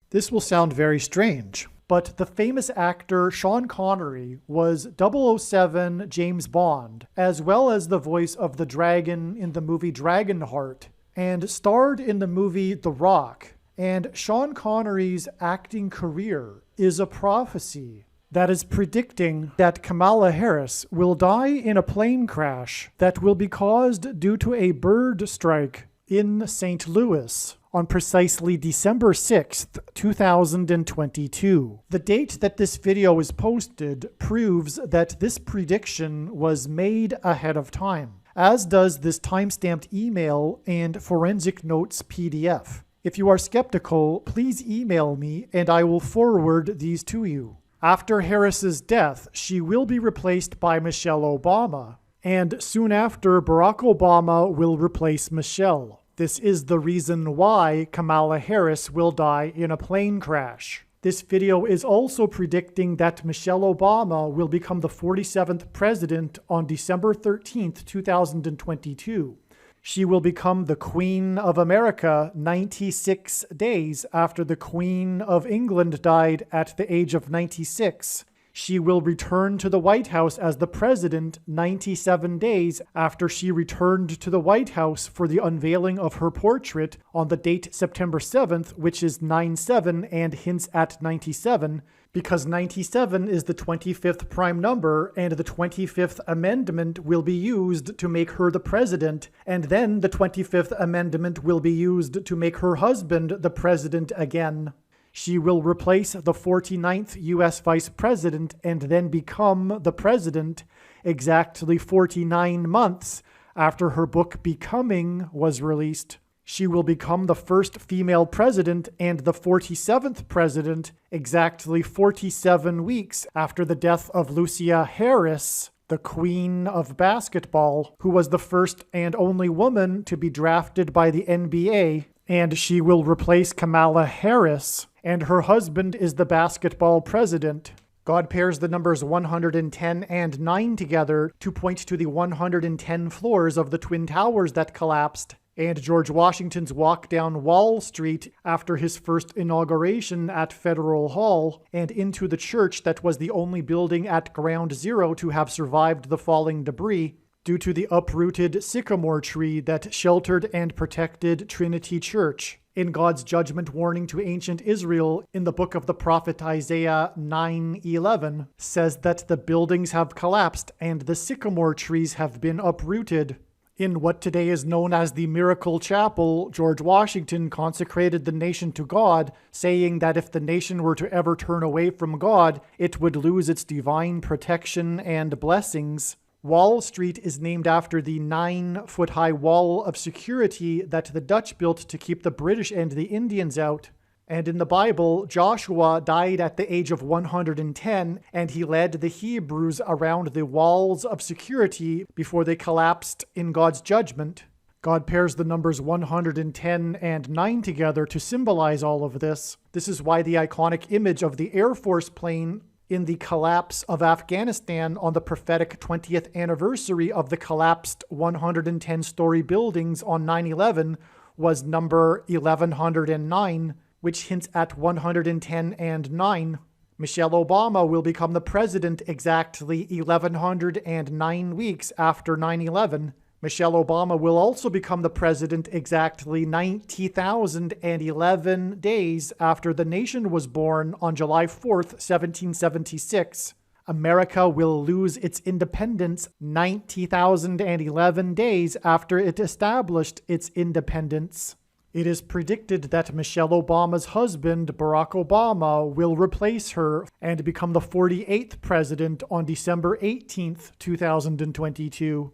This will sound very strange, but the famous actor Sean Connery was 007 James Bond, as well as the voice of the dragon in the movie Dragonheart, and starred in the movie The Rock. And Sean Connery's acting career is a prophecy that is predicting that Kamala Harris will die in a plane crash that will be caused due to a bird strike in St. Louis on precisely December 6th, 2022. The date that this video is posted proves that this prediction was made ahead of time, as does this timestamped email and forensic notes PDF. If you are skeptical, please email me and I will forward these to you. After Harris's death, she will be replaced by Michelle Obama, and soon after, Barack Obama will replace Michelle. This is the reason why Kamala Harris will die in a plane crash. This video is also predicting that Michelle Obama will become the 47th president on December 13th, 2022. She will become the Queen of America 96 days after the Queen of England died at the age of 96. She will return to the White House as the president 97 days after she returned to the White House for the unveiling of her portrait on the date September 7th, which is 9/7 and hints at 97, because 97 is the 25th prime number and the 25th Amendment will be used to make her the president, and then the 25th Amendment will be used to make her husband the president again. She will replace the 49th U.S. Vice President and then become the President exactly 49 months after her book Becoming was released. She will become the first female president and the 47th president exactly 47 weeks after the death of Lucia Harris, the Queen of Basketball, who was the first and only woman to be drafted by the NBA, and she will replace Kamala Harris, and her husband is the basketball president. God pairs the numbers 110 and 9 together to point to the 110 floors of the Twin Towers that collapsed, and George Washington's walk down Wall Street after his first inauguration at Federal Hall, and into the church that was the only building at Ground Zero to have survived the falling debris, due to the uprooted sycamore tree that sheltered and protected Trinity Church. In God's judgment warning to ancient Israel in the book of the prophet Isaiah 9:11 says that the buildings have collapsed and the sycamore trees have been uprooted. In what today is known as the Miracle Chapel, George Washington consecrated the nation to God, saying that if the nation were to ever turn away from God, it would lose its divine protection and blessings. Wall Street is named after the 9-foot-high wall of security that the Dutch built to keep the British and the Indians out. And in the Bible, Joshua died at the age of 110, and he led the Hebrews around the walls of security before they collapsed in God's judgment. God pairs the numbers 110 and 9 together to symbolize all of this. This is why the iconic image of the Air Force plane in the collapse of Afghanistan on the prophetic 20th anniversary of the collapsed 110-story buildings on 9/11 was number 1109, which hints at 110 and 9. Michelle Obama will become the president exactly 1109 weeks after 9/11. Michelle Obama will also become the president exactly 90,011 days after the nation was born on July 4th, 1776. America will lose its independence 90,011 days after it established its independence. It is predicted that Michelle Obama's husband, Barack Obama, will replace her and become the 48th president on December 18th, 2022.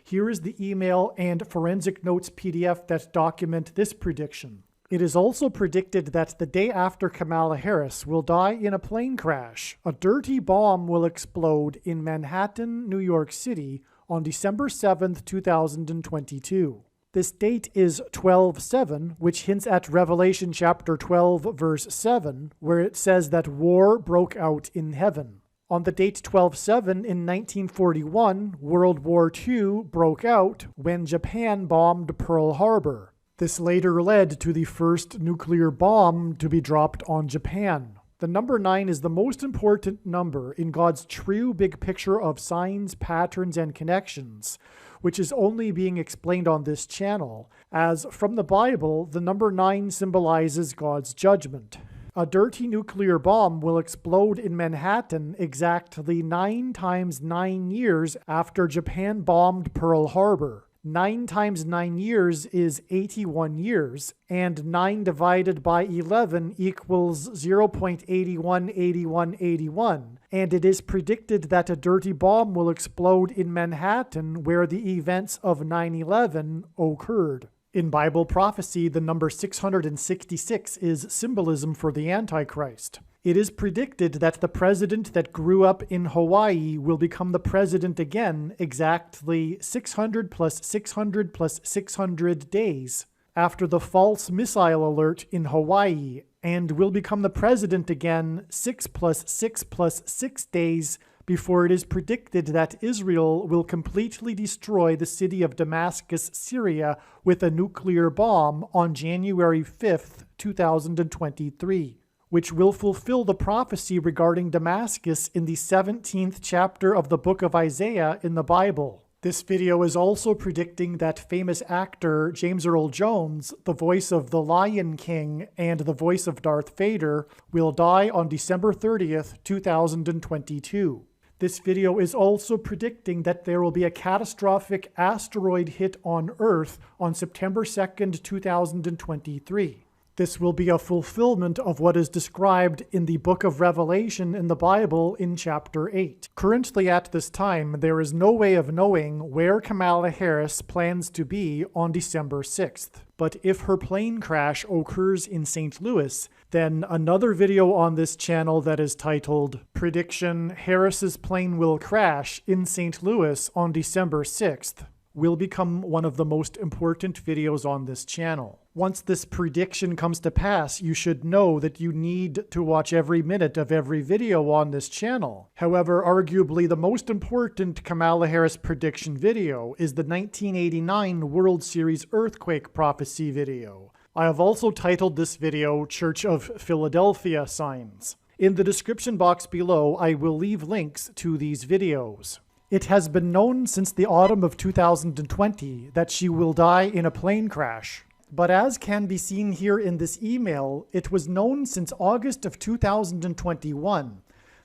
Here is the email and forensic notes PDF that document this prediction. It is also predicted that the day after Kamala Harris will die in a plane crash, a dirty bomb will explode in Manhattan, New York City on December 7th, 2022. This date is 12/7, which hints at Revelation chapter 12, verse 7, where it says that war broke out in heaven. On the date 12/7 in 1941, World War II broke out when Japan bombed Pearl Harbor. This later led to the first nuclear bomb to be dropped on Japan. The number 9 is the most important number in God's true big picture of signs, patterns, and connections, which is only being explained on this channel, as from the Bible, the number 9 symbolizes God's judgment. A dirty nuclear bomb will explode in Manhattan exactly 9 times 9 years after Japan bombed Pearl Harbor. 9 times 9 years is 81 years, and 9 divided by 11 equals 0.818181, and it is predicted that a dirty bomb will explode in Manhattan where the events of 9/11 occurred. In Bible prophecy, the number 666 is symbolism for the Antichrist. It is predicted that the president that grew up in Hawaii will become the president again exactly 600 plus 600 plus 600 days after the false missile alert in Hawaii, and will become the president again 6 plus 6 plus 6 days before it is predicted that Israel will completely destroy the city of Damascus, Syria, with a nuclear bomb on January 5th, 2023. Which will fulfill the prophecy regarding Damascus in the 17th chapter of the book of Isaiah in the Bible. This video is also predicting that famous actor James Earl Jones, the voice of the Lion King and the voice of Darth Vader, will die on December 30th, 2022. This video is also predicting that there will be a catastrophic asteroid hit on Earth on September 2nd, 2023. This will be a fulfillment of what is described in the book of Revelation in the Bible in chapter 8. Currently at this time, there is no way of knowing where Kamala Harris plans to be on December 6th. But if her plane crash occurs in St. Louis, then another video on this channel that is titled Prediction Harris's Plane Will Crash in St. Louis on December 6th will become one of the most important videos on this channel. Once this prediction comes to pass, you should know that you need to watch every minute of every video on this channel. However, arguably the most important Kamala Harris prediction video is the 1989 World Series earthquake prophecy video. I have also titled this video Church of Philadelphia Signs. In the description box below, I will leave links to these videos. It has been known since the autumn of 2020 that she will die in a plane crash. But as can be seen here in this email, it was known since August of 2021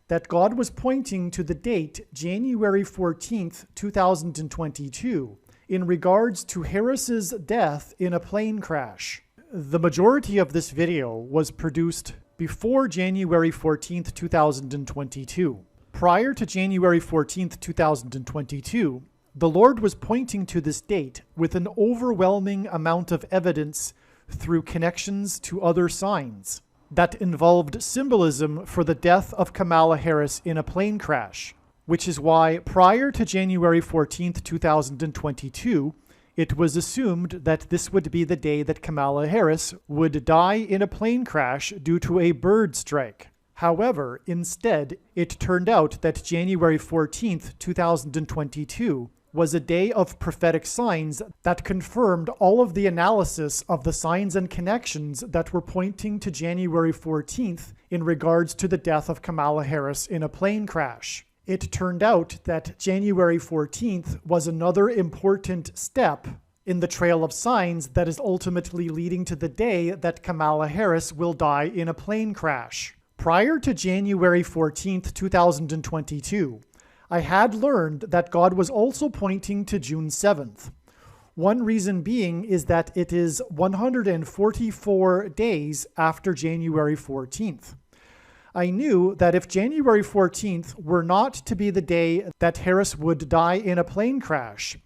that God was pointing to the date January 14th, 2022 in regards to Harris's death in a plane crash. The majority of this video was produced before January 14th, 2022. Prior to January 14th, 2022, the Lord was pointing to this date with an overwhelming amount of evidence through connections to other signs that involved symbolism for the death of Kamala Harris in a plane crash, which is why prior to January 14th, 2022, it was assumed that this would be the day that Kamala Harris would die in a plane crash due to a bird strike. However, instead, it turned out that January 14th, 2022 was a day of prophetic signs that confirmed all of the analysis of the signs and connections that were pointing to January 14th in regards to the death of Kamala Harris in a plane crash. It turned out that January 14th was another important step in the trail of signs that is ultimately leading to the day that Kamala Harris will die in a plane crash. Prior to January 14th, 2022, I had learned that God was also pointing to June 7th. One reason being is that it is 144 days after January 14th. I knew that if January 14th were not to be the day that Harris would die in a plane crash,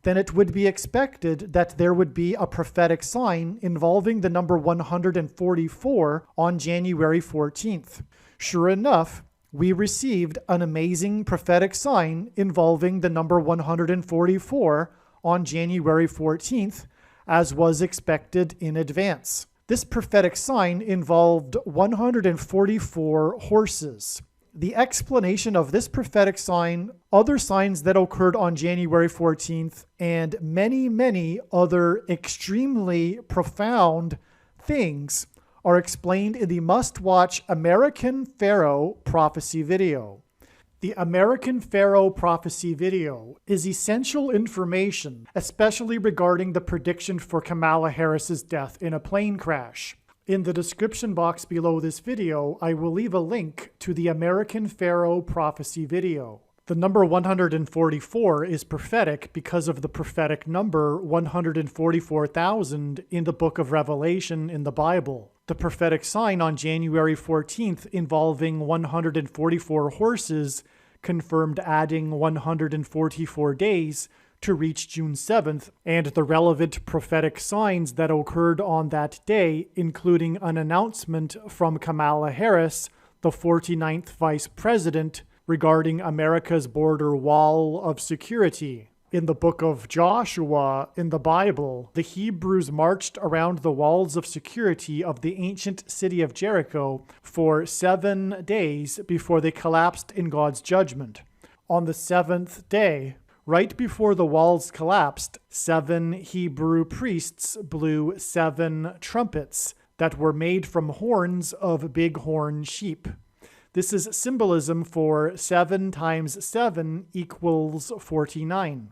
then it would be expected that there would be a prophetic sign involving the number 144 on January 14th. Sure enough, we received an amazing prophetic sign involving the number 144 on January 14th, as was expected in advance. This prophetic sign involved 144 horses. The explanation of this prophetic sign, other signs that occurred on January 14th, and many, many other extremely profound things are explained in the must-watch American Pharaoh prophecy video. The American Pharaoh prophecy video is essential information, especially regarding the prediction for Kamala Harris's death in a plane crash. In the description box below this video, I will leave a link to the American Pharaoh prophecy video. The number 144 is prophetic because of the prophetic number 144,000 in the book of Revelation in the Bible. The prophetic sign on January 14th involving 144 horses confirmed adding 144 days to reach June 7th, and the relevant prophetic signs that occurred on that day, including an announcement from Kamala Harris, the 49th Vice President, regarding America's border wall of security. In the book of Joshua in the Bible, the Hebrews marched around the walls of security of the ancient city of Jericho for 7 days before they collapsed in God's judgment. On the 7th day, right before the walls collapsed, 7 Hebrew priests blew 7 trumpets that were made from horns of bighorn sheep. This is symbolism for 7 times 7 equals 49.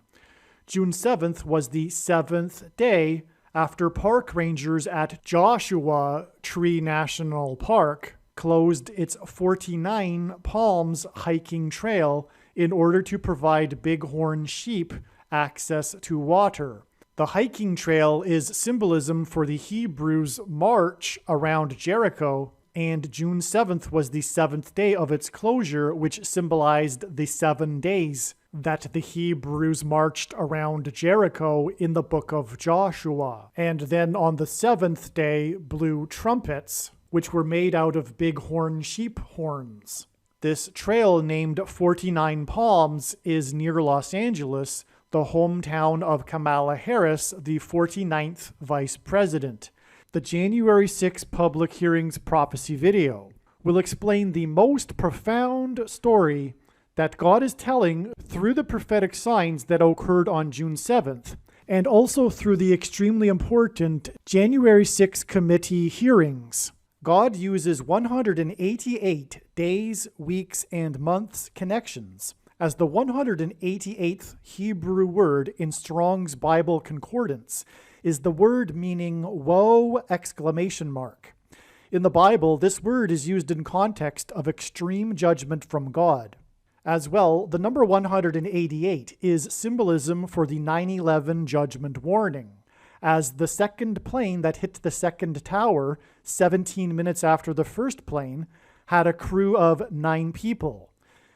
June 7th was the 7th day after park rangers at Joshua Tree National Park closed its 49 Palms hiking trail in order to provide bighorn sheep access to water. The hiking trail is symbolism for the Hebrews' march around Jericho, and June 7th was the 7th day of its closure, which symbolized the 7 days that the Hebrews marched around Jericho in the book of Joshua. And then on the 7th day blew trumpets, which were made out of bighorn sheep horns. This trail, named 49 Palms, is near Los Angeles, the hometown of Kamala Harris, the 49th Vice President. The January 6 public hearings prophecy video will explain the most profound story that God is telling through the prophetic signs that occurred on June 7th, and also through the extremely important January 6 committee hearings. God uses 188 days, weeks, and months connections as the 188th Hebrew word in Strong's Bible Concordance is the word meaning woe! In the Bible, this word is used in context of extreme judgment from God. As well, the number 188 is symbolism for the 9/11 judgment warning, as the second plane that hit the second tower 17 minutes after the first plane had a crew of 9 people.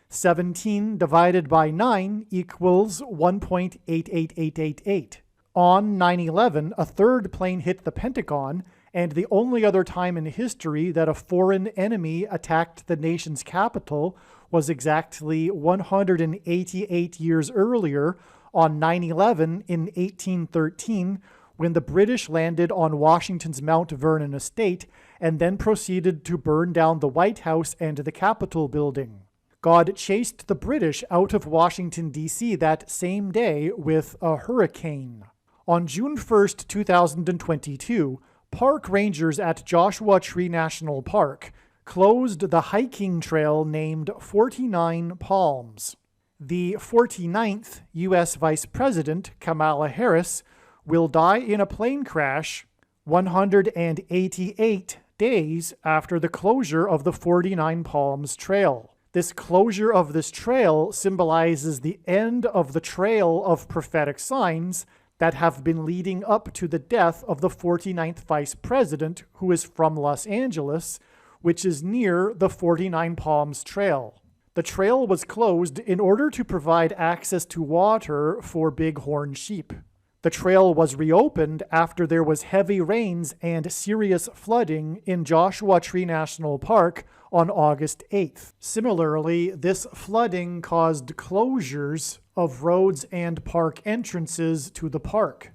17 divided by 9 equals 1.88888. On 9/11, a third plane hit the Pentagon, and the only other time in history that a foreign enemy attacked the nation's capital was exactly 188 years earlier on 9/11 in 1813, when the British landed on Washington's Mount Vernon estate and then proceeded to burn down the White House and the Capitol building. God chased the British out of Washington, D.C. that same day with a hurricane. On June 1st, 2022, park rangers at Joshua Tree National Park closed the hiking trail named 49 Palms. The 49th U.S. Vice President, Kamala Harris, will die in a plane crash 188 days after the closure of the 49 Palms Trail. This closure of this trail symbolizes the end of the trail of prophetic signs that have been leading up to the death of the 49th Vice President, who is from Los Angeles, which is near the 49 Palms Trail. The trail was closed in order to provide access to water for bighorn sheep. The trail was reopened after there was heavy rains and serious flooding in Joshua Tree National Park on August 8th. Similarly, this flooding caused closures of roads and park entrances to the park.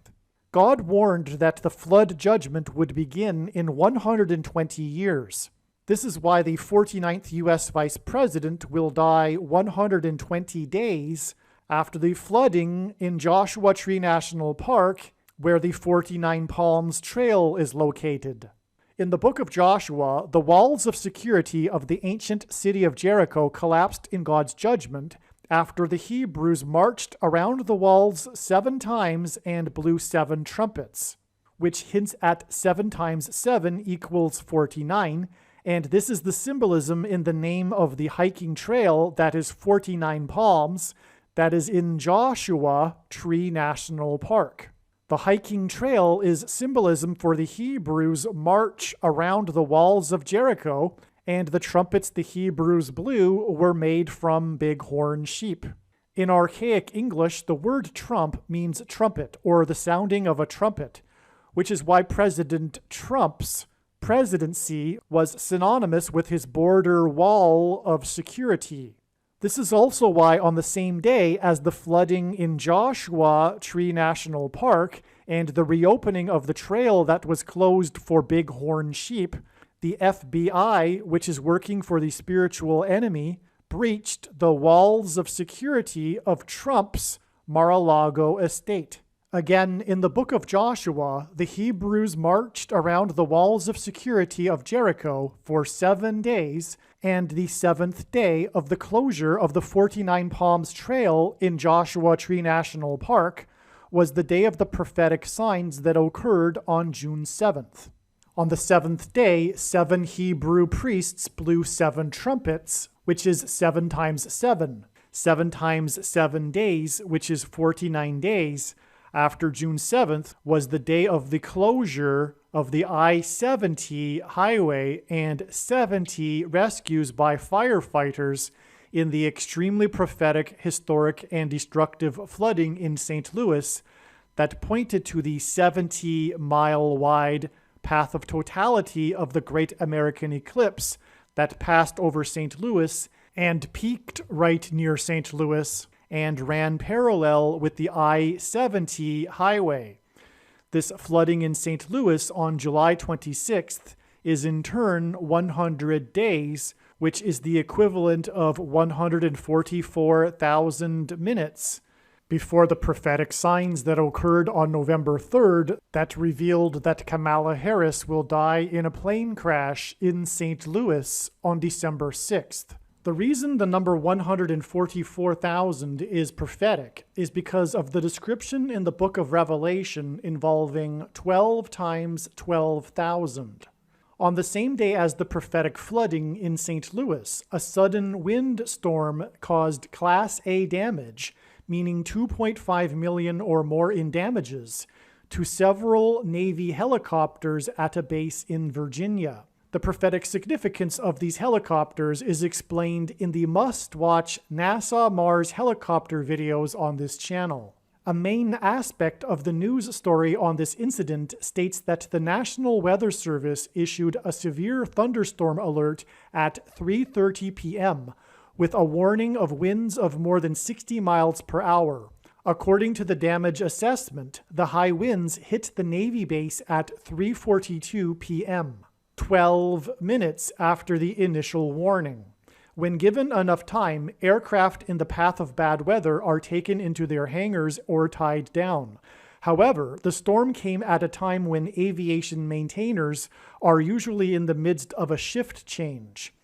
God warned that the flood judgment would begin in 120 years. This is why the 49th U.S. Vice President will die 120 days after the flooding in Joshua Tree National Park, where the 49 Palms Trail is located. In the book of Joshua, the walls of security of the ancient city of Jericho collapsed in God's judgment after the Hebrews marched around the walls 7 times and blew 7 trumpets, which hints at 7 times 7 equals 49, and this is the symbolism in the name of the hiking trail that is 49 Palms, that is in Joshua Tree National Park. The hiking trail is symbolism for the Hebrews' march around the walls of Jericho, and the trumpets the Hebrews blew were made from bighorn sheep. In archaic English, the word trump means trumpet, or the sounding of a trumpet, which is why President Trump's presidency was synonymous with his border wall of security. This is also why on the same day as the flooding in Joshua Tree National Park and the reopening of the trail that was closed for bighorn sheep, the FBI, which is working for the spiritual enemy, breached the walls of security of Trump's Mar-a-Lago estate. Again, in the book of Joshua, the Hebrews marched around the walls of security of Jericho for 7 days, and the 7th day of the closure of the 49 Palms Trail in Joshua Tree National Park was the day of the prophetic signs that occurred on June 7th. On the 7th day, 7 Hebrew priests blew 7 trumpets, which is 7 times 7. 7 times 7 days, which is 49 days, after June 7th was the day of the closure of the I-70 highway and 70 rescues by firefighters in the extremely prophetic, historic, and destructive flooding in St. Louis that pointed to the 70-mile-wide path of totality of the Great American Eclipse that passed over St. Louis and peaked right near St. Louis and ran parallel with the I-70 highway. This flooding in St. Louis on July 26th is in turn 100 days, which is the equivalent of 144,000 minutes before the prophetic signs that occurred on November 3rd that revealed that Kamala Harris will die in a plane crash in St. Louis on December 6th. The reason the number 144,000 is prophetic is because of the description in the book of Revelation involving 12 times 12,000. On the same day as the prophetic flooding in St. Louis, a sudden wind storm caused Class A damage, meaning 2.5 million or more in damages, to several Navy helicopters at a base in Virginia. The prophetic significance of these helicopters is explained in the must-watch NASA Mars helicopter videos on this channel. A main aspect of the news story on this incident states that the National Weather Service issued a severe thunderstorm alert at 3:30 p.m., with a warning of winds of more than 60 miles per hour. According to the damage assessment, the high winds hit the Navy base at 3:42 p.m. 12 minutes after the initial warning. When given enough time, aircraft in the path of bad weather are taken into their hangars or tied down. However, the storm came at a time when aviation maintainers are usually in the midst of a shift change.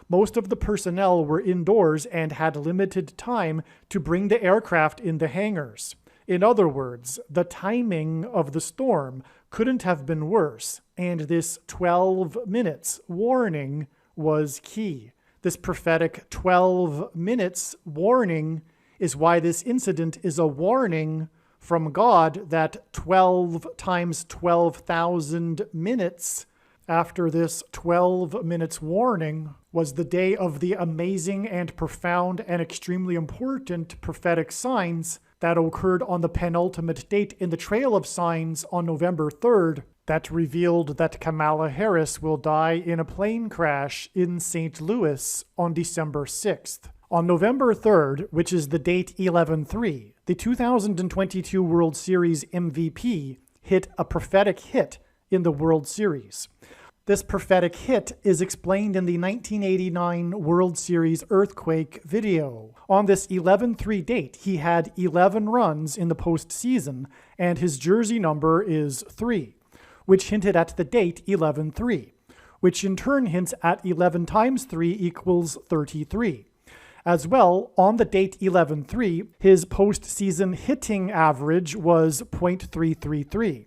Most of the personnel were indoors and had limited time to bring the aircraft in the hangars. In other words, the timing of the storm couldn't have been worse, and this 12 minutes warning was key. This prophetic 12 minutes warning is why this incident is a warning from God that 12 times 12,000 minutes after this 12 minutes warning was the day of the amazing and profound and extremely important prophetic signs that occurred on the penultimate date in the Trail of Signs on November 3rd that revealed that Kamala Harris will die in a plane crash in St. Louis on December 6th. On November 3rd, which is the date 11/3, the 2022 World Series MVP hit a prophetic hit in the World Series. This prophetic hit is explained in the 1989 World Series Earthquake video. On this 11-3 date, he had 11 runs in the postseason, and his jersey number is 3, which hinted at the date 11-3, which in turn hints at 11 times 3 equals 33. As well, on the date 11-3, his postseason hitting average was .333.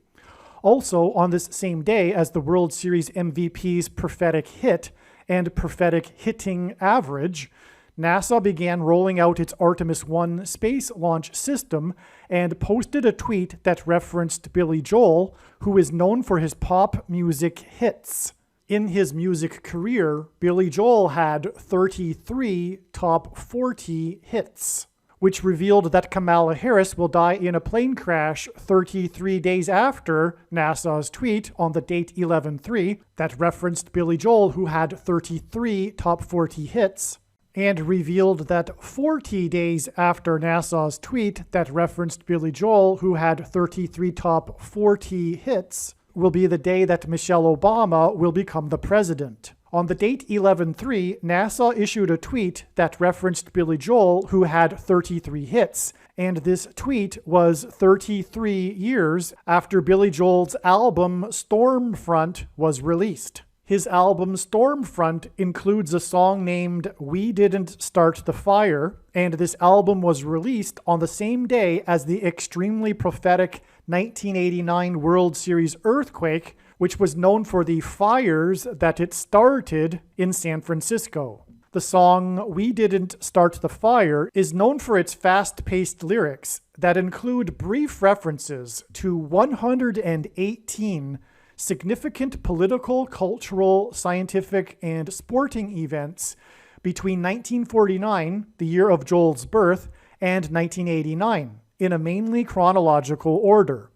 Also, on this same day as the World Series MVP's prophetic hit and prophetic hitting average, NASA began rolling out its Artemis 1 space launch system and posted a tweet that referenced Billy Joel, who is known for his pop music hits. In his music career, Billy Joel had 33 top 40 hits, which revealed that Kamala Harris will die in a plane crash 33 days after NASA's tweet on the date 11-3 that referenced Billy Joel, who had 33 top 40 hits, and revealed that 40 days after NASA's tweet that referenced Billy Joel, who had 33 top 40 hits, will be the day that Michelle Obama will become the president. On the date 11-3, NASA issued a tweet that referenced Billy Joel, who had 33 hits, and this tweet was 33 years after Billy Joel's album Stormfront was released. His album Stormfront includes a song named We Didn't Start the Fire, and this album was released on the same day as the extremely prophetic 1989 World Series Earthquake, which was known for the fires that it started in San Francisco. The song We Didn't Start the Fire is known for its fast-paced lyrics that include brief references to 118 significant political, cultural, scientific, and sporting events between 1949, the year of Joel's birth, and 1989, in a mainly chronological order.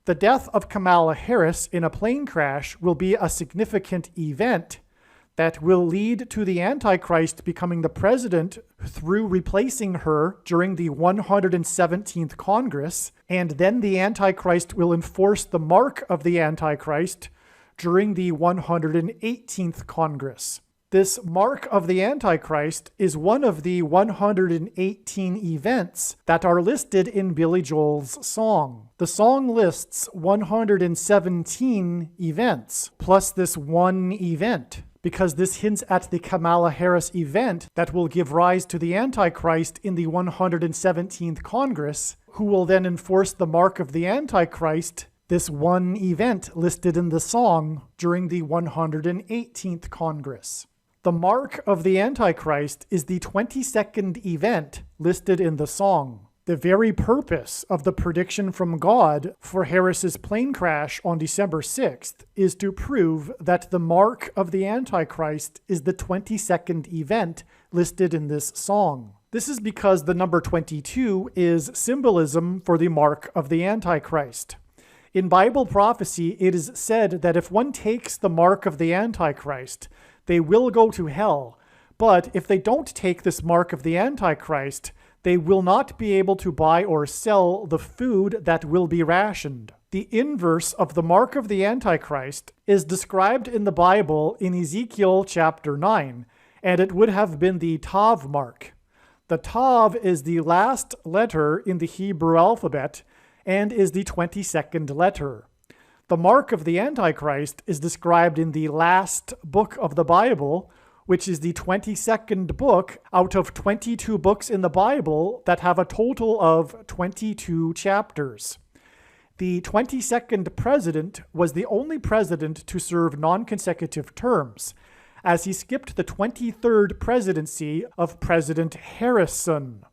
The death of Kamala Harris in a plane crash will be a significant event that will lead to the Antichrist becoming the president through replacing her during the 117th Congress, and then the Antichrist will enforce the mark of the Antichrist during the 118th Congress. This mark of the Antichrist is one of the 118 events that are listed in Billy Joel's song. The song lists 117 events, plus this one event, because this hints at the Kamala Harris event that will give rise to the Antichrist in the 117th Congress, who will then enforce the mark of the Antichrist, this one event listed in the song, during the 118th Congress. The mark of the Antichrist is the 22nd event listed in the song. The very purpose of the prediction from God for Harris's plane crash on December 6th is to prove that the mark of the Antichrist is the 22nd event listed in this song. This is because the number 22 is symbolism for the mark of the Antichrist. In Bible prophecy, it is said that if one takes the mark of the Antichrist, they will go to hell. But if they don't take this mark of the Antichrist, they will not be able to buy or sell the food that will be rationed. The inverse of the mark of the Antichrist is described in the Bible in Ezekiel chapter 9, and it would have been the Tav mark. The Tav is the last letter in the Hebrew alphabet and is the 22nd letter. The mark of the Antichrist is described in the last book of the Bible, which is the 22nd book out of 22 books in the Bible that have a total of 22 chapters. The 22nd president was the only president to serve non-consecutive terms, as he skipped the 23rd presidency of President Harrison.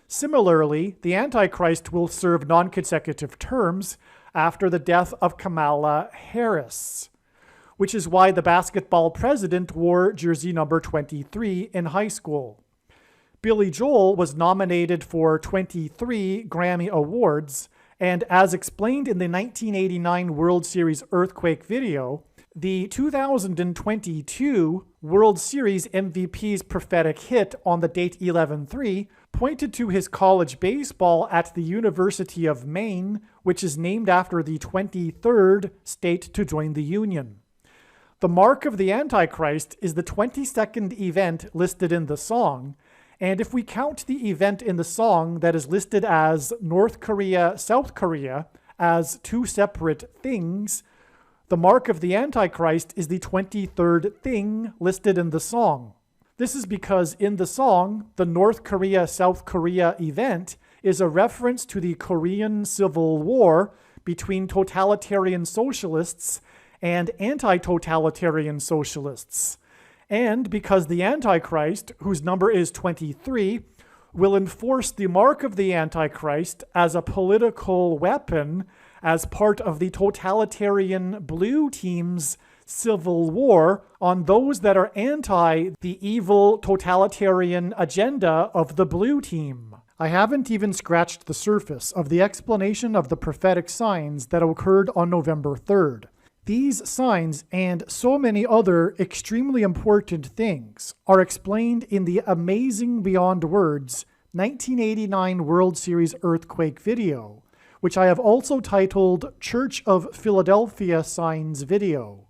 Similarly, the Antichrist will serve non-consecutive terms after the death of Kamala Harris, which is why the basketball president wore jersey number 23 in high school. Billy Joel was nominated for 23 Grammy Awards, and as explained in the 1989 World Series Earthquake video, the 2022 World Series MVP's prophetic hit on the date 11-3 pointed to his college baseball at the University of Maine, which is named after the 23rd state to join the Union. The mark of the Antichrist is the 22nd event listed in the song, and if we count the event in the song that is listed as North Korea, South Korea, as two separate things, the mark of the Antichrist is the 23rd thing listed in the song. This is because in the song, the North Korea, South Korea event is a reference to the Korean Civil War between totalitarian socialists and anti-totalitarian socialists. And because the Antichrist, whose number is 23, will enforce the mark of the Antichrist as a political weapon as part of the totalitarian blue team's civil war on those that are anti the evil totalitarian agenda of the blue team. I haven't even scratched the surface of the explanation of the prophetic signs that occurred on November 3rd. These signs and so many other extremely important things are explained in the amazing beyond words 1989 World Series earthquake video, which I have also titled Church of Philadelphia Signs Video.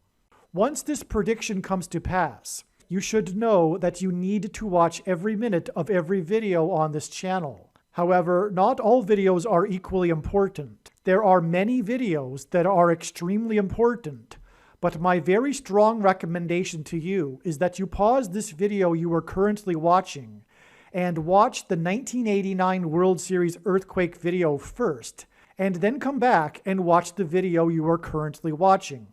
Once this prediction comes to pass, you should know that you need to watch every minute of every video on this channel. However, not all videos are equally important. There are many videos that are extremely important, but my very strong recommendation to you is that you pause this video you are currently watching and watch the 1989 World Series earthquake video first, and then come back and watch the video you are currently watching.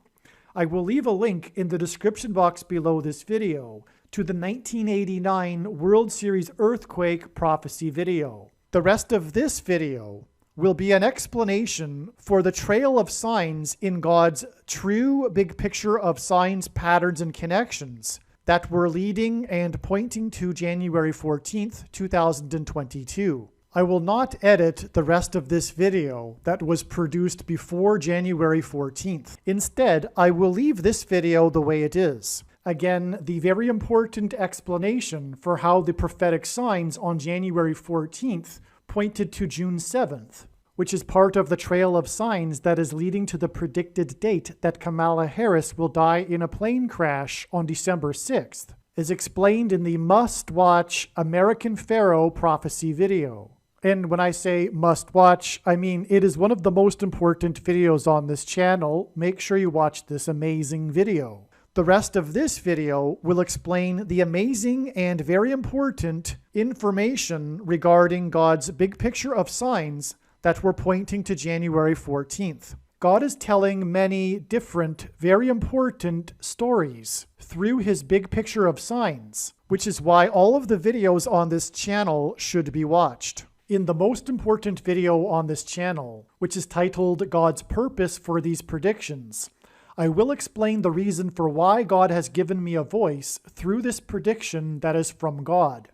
I will leave a link in the description box below this video to the 1989 World Series earthquake prophecy video. The rest of this video will be an explanation for the trail of signs in God's true big picture of signs, patterns, and connections that were leading and pointing to January 14th, 2022. I will not edit the rest of this video that was produced before January 14th. Instead, I will leave this video the way it is. Again, the very important explanation for how the prophetic signs on January 14th pointed to June 7th, which is part of the trail of signs that is leading to the predicted date that Kamala Harris will die in a plane crash on December 6th, is explained in the must-watch American Pharaoh prophecy video. And when I say must watch, I mean it is one of the most important videos on this channel. Make sure you watch this amazing video. The rest of this video will explain the amazing and very important information regarding God's big picture of signs that were pointing to January 14th. God is telling many different, very important stories through his big picture of signs, which is why all of the videos on this channel should be watched. In the most important video on this channel, which is titled God's Purpose for These Predictions, I will explain the reason for why God has given me a voice through this prediction that is from God.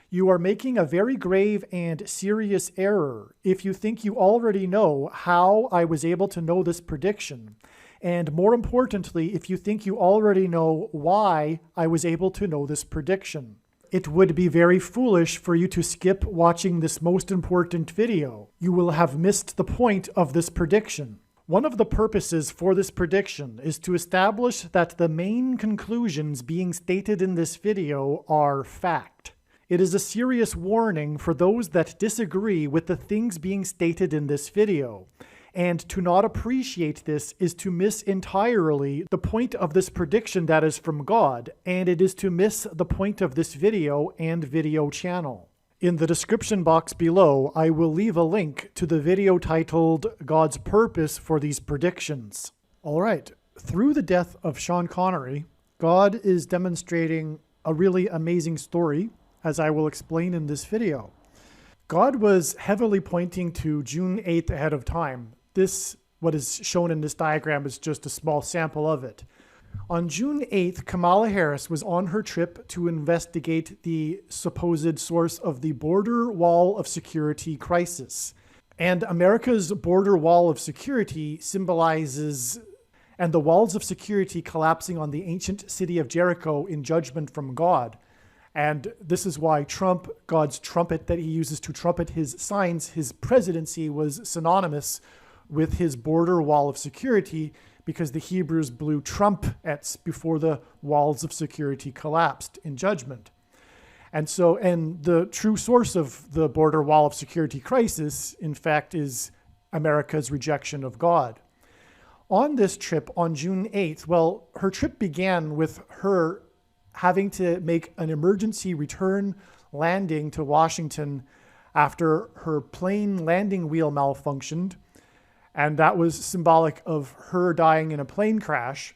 You are making a very grave and serious error if you think you already know how I was able to know this prediction, and more importantly, if you think you already know why I was able to know this prediction. It would be very foolish for you to skip watching this most important video. You will have missed the point of this prediction. One of the purposes for this prediction is to establish that the main conclusions being stated in this video are fact. It is a serious warning for those that disagree with the things being stated in this video. And to not appreciate this is to miss entirely the point of this prediction that is from God, and it is to miss the point of this video and video channel. In the description box below, I will leave a link to the video titled God's Purpose for These Predictions. All right, through the death of Sean Connery, God is demonstrating a really amazing story, as I will explain in this video. God was heavily pointing to June 8th ahead of time. This, what is shown in this diagram, is just a small sample of it. On June 8th, Kamala Harris was on her trip to investigate the supposed source of the border wall of security crisis. And America's border wall of security symbolizes, and the walls of security collapsing on the ancient city of Jericho in judgment from God. And this is why Trump, God's trumpet that he uses to trumpet his signs, his presidency was synonymous with his border wall of security, because the Hebrews blew trumpets before the walls of security collapsed in judgment. And the true source of the border wall of security crisis, in fact, is America's rejection of God. On this trip on June 8th, well, her trip began with her having to make an emergency return landing to Washington after her plane landing wheel malfunctioned. And that was symbolic of her dying in a plane crash.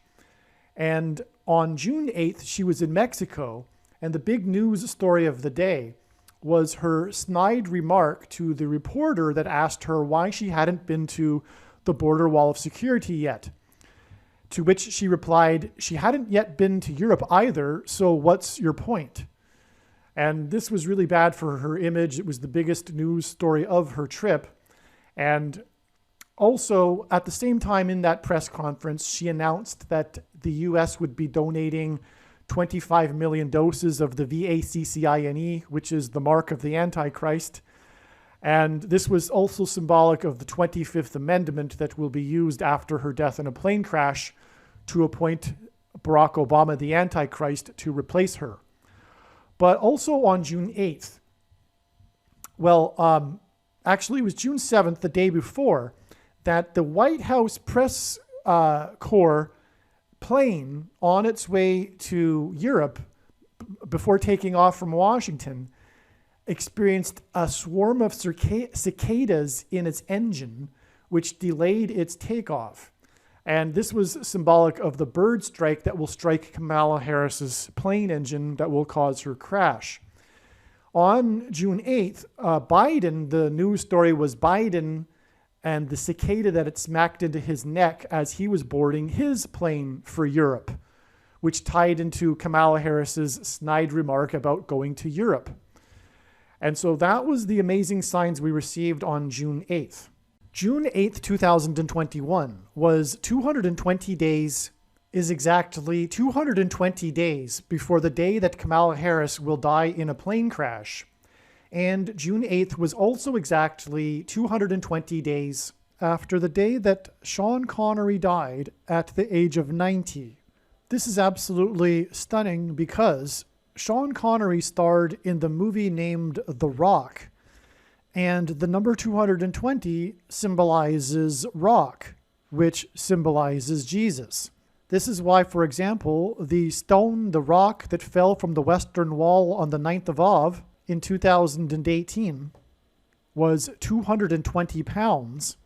And on June 8th, she was in Mexico. And the big news story of the day was her snide remark to the reporter that asked her why she hadn't been to the border wall of security yet. To which she replied, she hadn't yet been to Europe either, so what's your point? And this was really bad for her image. It was the biggest news story of her trip. And also, at the same time in that press conference, she announced that the U.S. would be donating 25 million doses of the VACCINE, which is the mark of the Antichrist. And this was also symbolic of the 25th Amendment that will be used after her death in a plane crash to appoint Barack Obama, the Antichrist, to replace her. But also on June 8th, actually it was June 7th, the day before, that the White House press corps plane on its way to Europe before taking off from Washington experienced a swarm of cicadas in its engine, which delayed its takeoff. And this was symbolic of the bird strike that will strike Kamala Harris's plane engine that will cause her crash. On June 8th, Biden, the news story was Biden and the cicada that it smacked into his neck as he was boarding his plane for Europe, which tied into Kamala Harris's snide remark about going to Europe. And so that was the amazing signs we received on June 8th. June 8th, 2021 was 220 days, is exactly 220 days before the day that Kamala Harris will die in a plane crash. And June 8th was also exactly 220 days after the day that Sean Connery died at the age of 90. This is absolutely stunning because Sean Connery starred in the movie named The Rock, and the number 220 symbolizes rock, which symbolizes Jesus. This is why, for example, the rock that fell from the Western Wall on the 9th of Av in 2018 was 220 pounds,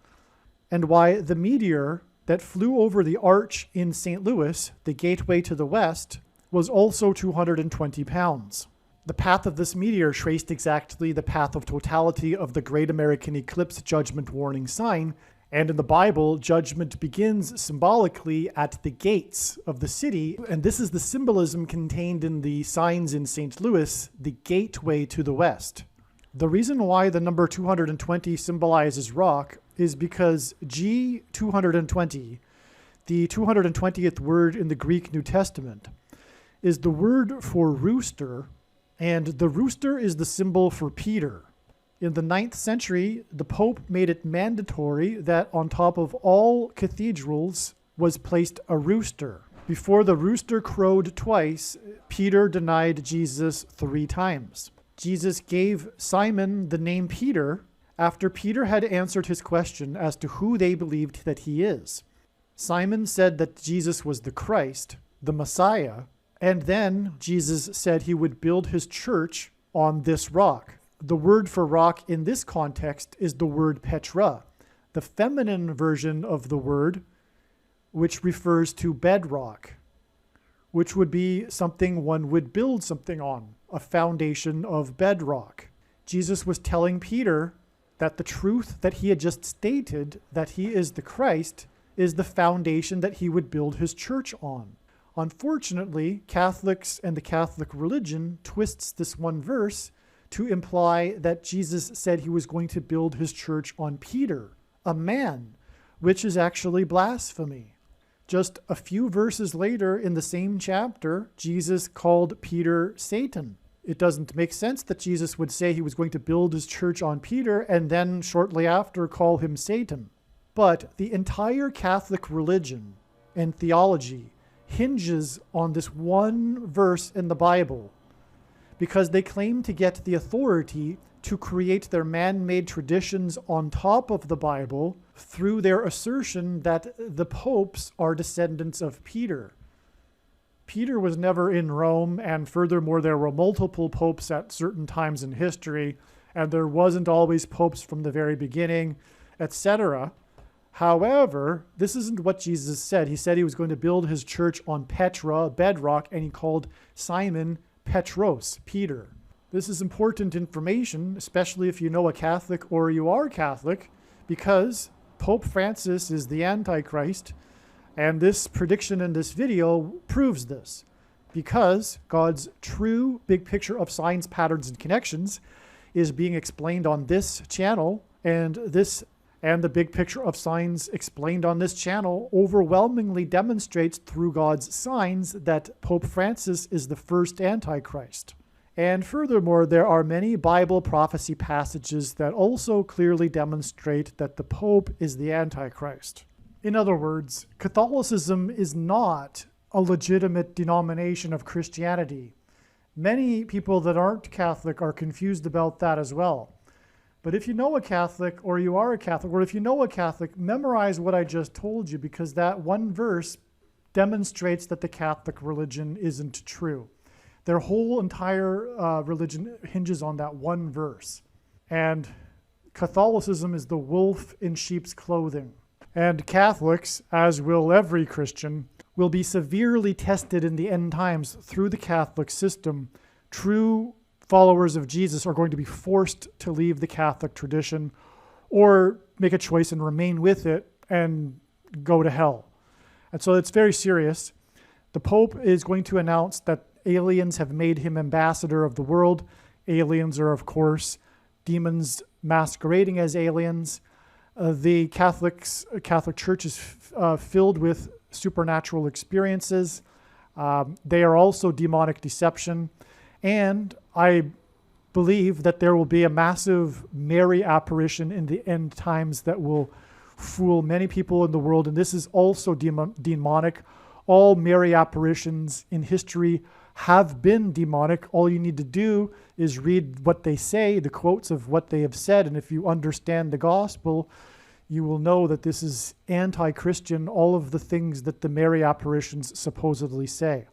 and why the meteor that flew over the arch in St. Louis, the gateway to the west, was also 220 pounds. The path of this meteor traced exactly the path of totality of the Great American Eclipse judgment warning sign, and in the Bible, judgment begins symbolically at the gates of the city, and this is the symbolism contained in the signs in St. Louis, the gateway to the west. The reason why the number 220 symbolizes rock is because G220, the 220th word in the Greek New Testament, is the word for rooster, and the rooster is the symbol for Peter. In the 9th century, the Pope made it mandatory that on top of all cathedrals was placed a rooster. Before the rooster crowed twice, Peter denied Jesus 3 times. Jesus gave Simon the name Peter after Peter had answered his question as to who they believed that he is. Simon said that Jesus was the Christ, the Messiah, and then Jesus said he would build his church on this rock. The word for rock in this context is the word Petra, the feminine version of the word, which refers to bedrock, which would be something one would build something on, a foundation of bedrock. Jesus was telling Peter that the truth that he had just stated, that he is the Christ, is the foundation that he would build his church on. Unfortunately, Catholics and the Catholic religion twists this one verse to imply that Jesus said he was going to build his church on Peter, a man, which is actually blasphemy. Just a few verses later in the same chapter, Jesus called Peter Satan. It doesn't make sense that Jesus would say he was going to build his church on Peter and then shortly after call him Satan. But the entire Catholic religion and theology hinges on this one verse in the Bible, because they claim to get the authority to create their man-made traditions on top of the Bible through their assertion that the popes are descendants of Peter. Peter was never in Rome, and furthermore, there were multiple popes at certain times in history, and there wasn't always popes from the very beginning, etc. However, this isn't what Jesus said. He said he was going to build his church on Petra, bedrock, and he called Simon Petros, Peter. This is important information, especially if you know a Catholic or you are Catholic, because Pope Francis is the Antichrist, and this prediction in this video proves this, because God's true big picture of signs, patterns, and connections is being explained on this channel, and the big picture of signs explained on this channel overwhelmingly demonstrates through God's signs that Pope Francis is the first Antichrist. And furthermore, there are many Bible prophecy passages that also clearly demonstrate that the Pope is the Antichrist. In other words, Catholicism is not a legitimate denomination of Christianity. Many people that aren't Catholic are confused about that as well. But if you know a Catholic, or you are a Catholic, or if you know a Catholic, memorize what I just told you, because that one verse demonstrates that the Catholic religion isn't true. Their whole entire religion hinges on that one verse. And Catholicism is the wolf in sheep's clothing. And Catholics, as will every Christian, will be severely tested in the end times through the Catholic system. True followers of Jesus are going to be forced to leave the Catholic tradition or make a choice and remain with it and go to hell. And so it's very serious. The Pope is going to announce that aliens have made him ambassador of the world. Aliens are, of course, demons masquerading as aliens. The Catholic Church is filled with supernatural experiences. They are also demonic deception. And I believe that there will be a massive Mary apparition in the end times that will fool many people in the world. And this is also demonic. All Mary apparitions in history have been demonic. All you need to do is read what they say, the quotes of what they have said. And if you understand the gospel, you will know that this is anti-Christian, all of the things that the Mary apparitions supposedly say.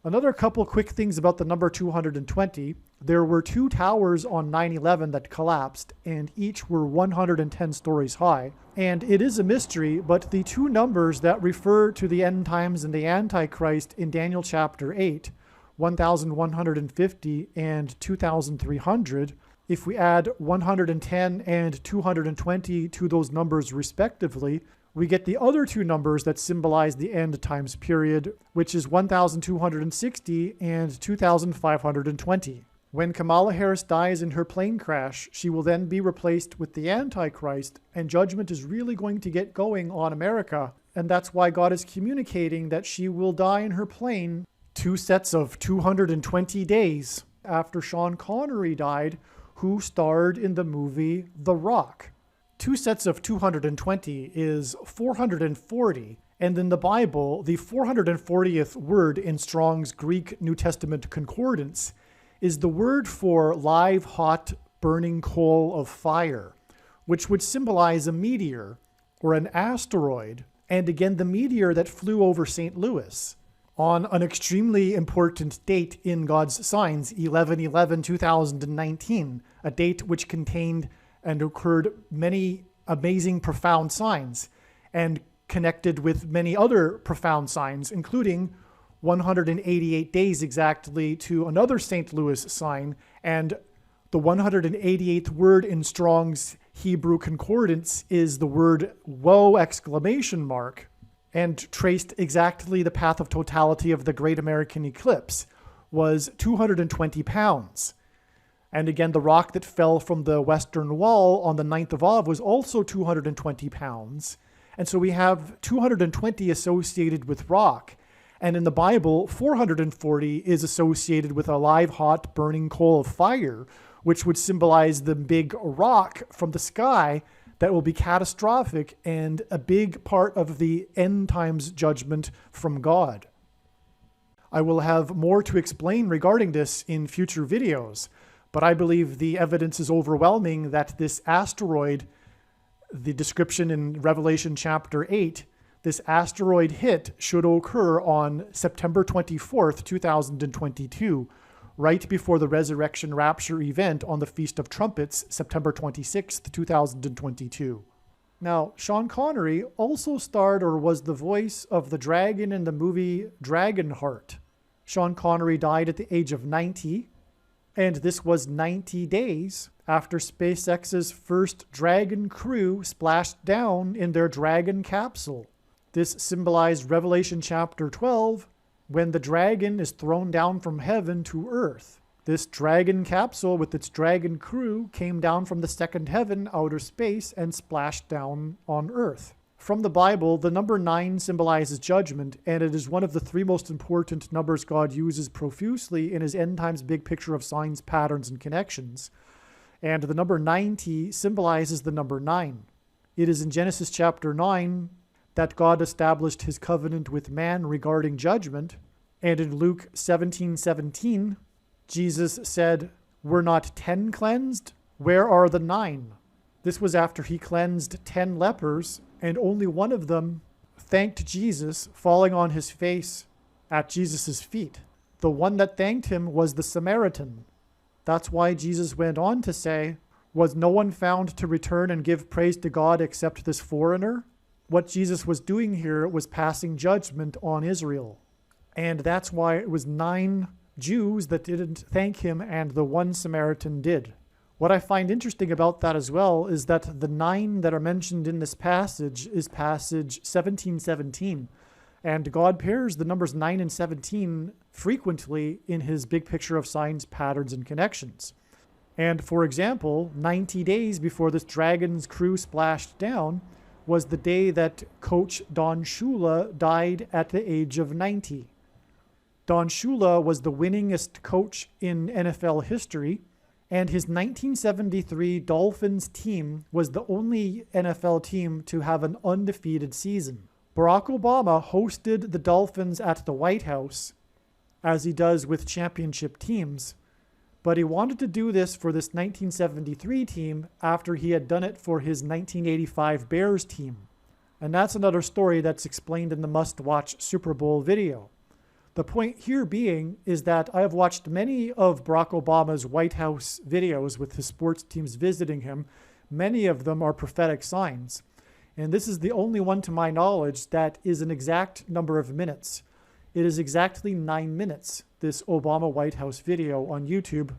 Another couple quick things about the number 220. There were 2 towers on 9/11 that collapsed, and each were 110 stories high. And it is a mystery, but the 2 numbers that refer to the end times and the Antichrist in Daniel chapter 8, 1,150 and 2,300, if we add 110 and 220 to those numbers respectively, we get the other 2 numbers that symbolize the end times period, which is 1,260 and 2,520. When Kamala Harris dies in her plane crash, she will then be replaced with the Antichrist, and judgment is really going to get going on America. And that's why God is communicating that she will die in her plane 2 sets of 220 days after Sean Connery died, who starred in the movie The Rock. 2 sets of 220 is 440, and in the Bible, the 440th word in Strong's Greek New Testament Concordance is the word for live, hot, burning coal of fire, which would symbolize a meteor or an asteroid, and again the meteor that flew over St. Louis on an extremely important date in God's signs, 11/11/2019, a date which contained and occurred many amazing, profound signs, and connected with many other profound signs, including 188 days exactly to another St. Louis sign, and the 188th word in Strong's Hebrew Concordance is the word "woe!" and traced exactly the path of totality of the Great American Eclipse, was 220 pounds. And again, the rock that fell from the Western Wall on the 9th of Av was also 220 pounds. And so we have 220 associated with rock. And in the Bible, 440 is associated with a live, hot, burning coal of fire, which would symbolize the big rock from the sky that will be catastrophic and a big part of the end times judgment from God. I will have more to explain regarding this in future videos, but I believe the evidence is overwhelming that this asteroid, the description in Revelation chapter 8, this asteroid hit should occur on September 24th, 2022, right before the resurrection rapture event on the Feast of Trumpets, September 26th, 2022. Now, Sean Connery also starred or was the voice of the dragon in the movie Dragonheart. Sean Connery died at the age of 90, and this was 90 days after SpaceX's first Dragon crew splashed down in their Dragon capsule. This symbolized Revelation chapter 12, when the dragon is thrown down from heaven to earth. This Dragon capsule with its Dragon crew came down from the second heaven, outer space, and splashed down on earth. From the Bible, the number 9 symbolizes judgment, and it is one of the 3 most important numbers God uses profusely in his end times big picture of signs, patterns, and connections. And the number 90 symbolizes the number 9. It is in Genesis chapter 9 that God established his covenant with man regarding judgment. And in Luke 17:17, Jesus said, "Were not 10 cleansed? Where are the 9? This was after he cleansed 10 lepers, and only one of them thanked Jesus, falling on his face at Jesus' feet. The one that thanked him was the Samaritan. That's why Jesus went on to say, "Was no one found to return and give praise to God except this foreigner?" What Jesus was doing here was passing judgment on Israel. And that's why it was 9 Jews that didn't thank him and the 1 Samaritan did. What I find interesting about that as well is that the 9 that are mentioned in this passage is passage 17:17. And God pairs the numbers 9 and 17 frequently in his big picture of signs, patterns, and connections. And for example, 90 days before this Dragon's crew splashed down was the day that coach Don Shula died at the age of 90. Don Shula was the winningest coach in NFL history, and his 1973 Dolphins team was the only NFL team to have an undefeated season. Barack Obama hosted the Dolphins at the White House, as he does with championship teams, but he wanted to do this for this 1973 team after he had done it for his 1985 Bears team. And that's another story that's explained in the must-watch Super Bowl video. The point here being is that I have watched many of Barack Obama's White House videos with his sports teams visiting him. Many of them are prophetic signs. And this is the only one to my knowledge that is an exact number of minutes. It is exactly 9 minutes, this Obama White House video on YouTube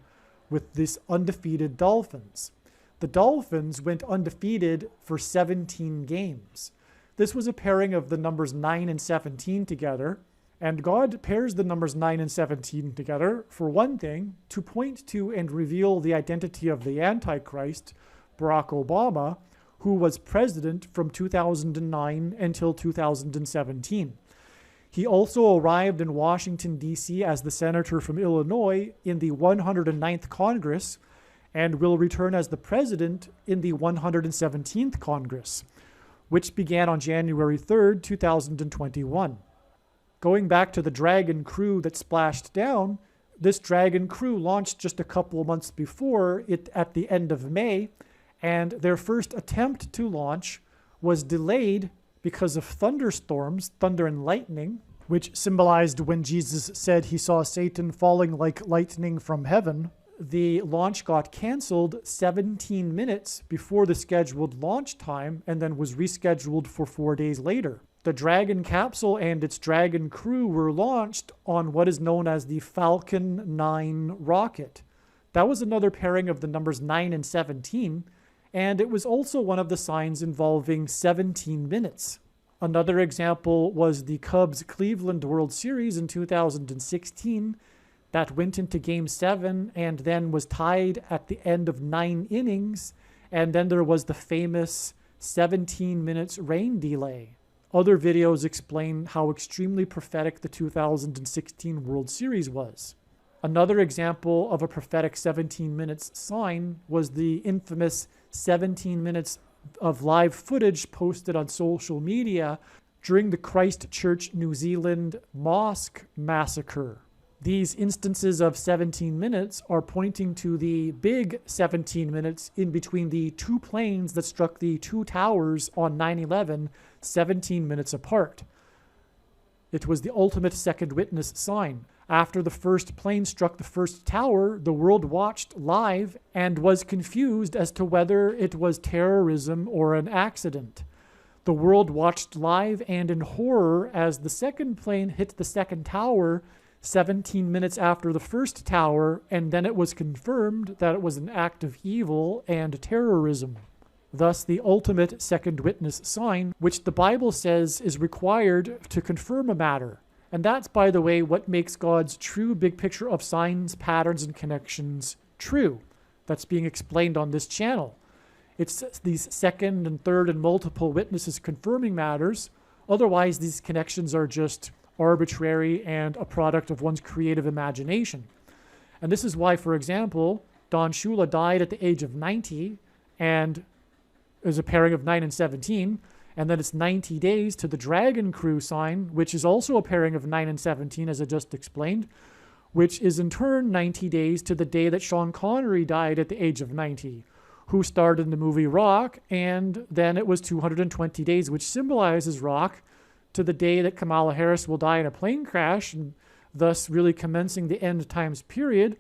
with this undefeated Dolphins. The Dolphins went undefeated for 17 games. This was a pairing of the numbers 9 and 17 together. And God pairs the numbers 9 and 17 together, for one thing, to point to and reveal the identity of the Antichrist, Barack Obama, who was president from 2009 until 2017. He also arrived in Washington, D.C. as the senator from Illinois in the 109th Congress and will return as the president in the 117th Congress, which began on January 3rd, 2021. Going back to the Dragon crew that splashed down, this Dragon crew launched just a couple of months before it at the end of May, and their first attempt to launch was delayed because of thunderstorms, thunder and lightning, which symbolized when Jesus said he saw Satan falling like lightning from heaven. The launch got canceled 17 minutes before the scheduled launch time and then was rescheduled for 4 days later. The Dragon capsule and its Dragon crew were launched on what is known as the Falcon 9 rocket. That was another pairing of the numbers 9 and 17, and it was also one of the signs involving 17 minutes. Another example was the Cubs-Cleveland World Series in 2016 that went into Game 7 and then was tied at the end of 9 innings, and then there was the famous 17 minutes rain delay. Other videos explain how extremely prophetic the 2016 World Series was. Another example of a prophetic 17 minutes sign was the infamous 17 minutes of live footage posted on social media during the Christchurch, New Zealand mosque massacre. These instances of 17 minutes are pointing to the big 17 minutes in between the two planes that struck the two towers on 9/11, 17 minutes apart. It was the ultimate second witness sign. After the first plane struck the first tower, the world watched live and was confused as to whether it was terrorism or an accident. The world watched live and in horror as the second plane hit the second tower 17 minutes after the first tower, and then it was confirmed that it was an act of evil and terrorism. Thus, the ultimate second witness sign, which the Bible says is required to confirm a matter. And that's, by the way, what makes God's true big picture of signs, patterns, and connections true. That's being explained on this channel. It's these second and third and multiple witnesses confirming matters. Otherwise, these connections are just arbitrary and a product of one's creative imagination. And this is why, for example, Don Shula died at the age of 90, and it was a pairing of 9 and 17, and then it's 90 days to the Dragon Crew sign, which is also a pairing of 9 and 17, as I just explained, which is in turn 90 days to the day that Sean Connery died at the age of 90, who starred in the movie Rock, and then it was 220 days, which symbolizes Rock, to the day that Kamala Harris will die in a plane crash, and thus really commencing the end times period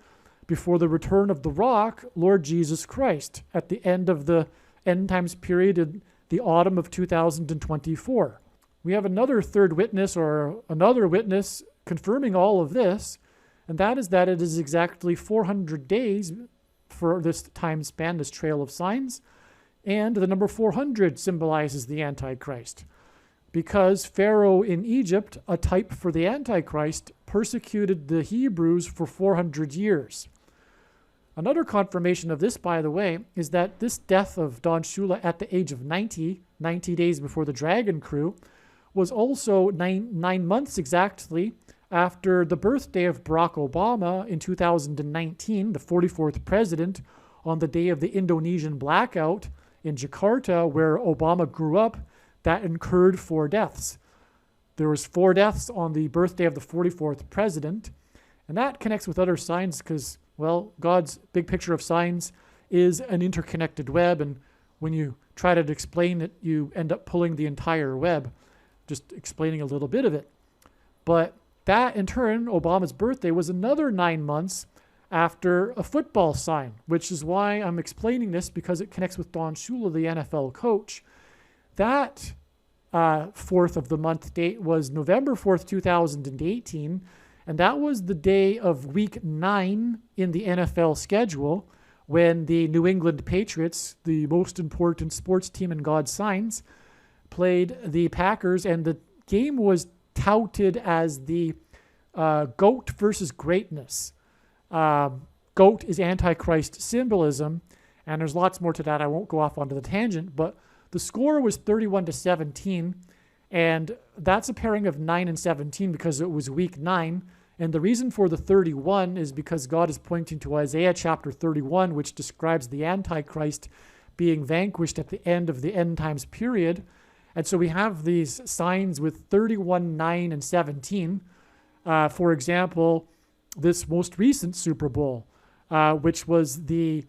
before the return of the Rock, Lord Jesus Christ, at the end of the end times period in the autumn of 2024. We have another third witness, or another witness, confirming all of this, and that is that it is exactly 400 days for this time span, this trail of signs, and the number 400 symbolizes the Antichrist. Because Pharaoh in Egypt, a type for the Antichrist, persecuted the Hebrews for 400 years. Another confirmation of this, by the way, is that this death of Don Shula at the age of 90 days before the Dragon Crew, was also nine months exactly after the birthday of Barack Obama in 2019, the 44th president, on the day of the Indonesian blackout in Jakarta, where Obama grew up, that incurred 4 deaths. There was 4 deaths on the birthday of the 44th president, and that connects with other signs because, well, God's big picture of signs is an interconnected web, and when you try to explain it, you end up pulling the entire web, just explaining a little bit of it. But that, in turn, Obama's birthday was another 9 months after a football sign, which is why I'm explaining this, because it connects with Don Shula, the NFL coach. That 4th of the month date was November 4th, 2018, and that was the day of week 9 in the NFL schedule when the New England Patriots, the most important sports team in God's signs, played the Packers, and the game was touted as the GOAT versus greatness. GOAT is Antichrist symbolism, and there's lots more to that. I won't go off onto the tangent, but the score was 31-17, and that's a pairing of 9 and 17 because it was week 9. And the reason for the 31 is because God is pointing to Isaiah chapter 31, which describes the Antichrist being vanquished at the end of the end times period. And so we have these signs with 31, 9, and 17. For example, this most recent Super Bowl, which was the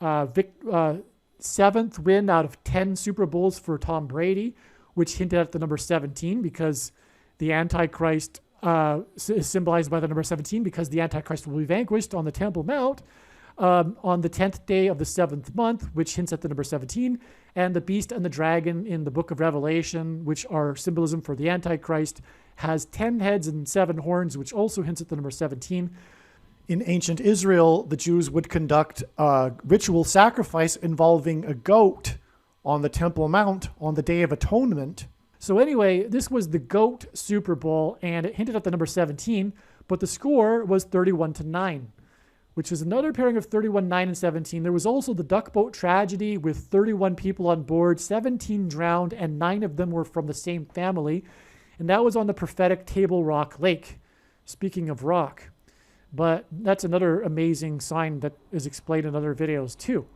7th win out of 10 Super Bowls for Tom Brady, which hinted at the number 17 because the Antichrist is symbolized by the number 17 because the Antichrist will be vanquished on the Temple Mount on the 10th day of the 7th month, which hints at the number 17, and the beast and the dragon in the book of Revelation, which are symbolism for the Antichrist, has 10 heads and 7 horns, which also hints at the number 17. In ancient Israel, the Jews would conduct a ritual sacrifice involving a goat on the Temple Mount on the Day of Atonement. So anyway, this was the GOAT Super Bowl, and it hinted at the number 17, but the score was 31-9, which is another pairing of 31, 9, and 17. There was also the duck boat tragedy with 31 people on board, 17 drowned, and 9 of them were from the same family, and that was on the prophetic Table Rock Lake. Speaking of rock. But that's another amazing sign that is explained in other videos too.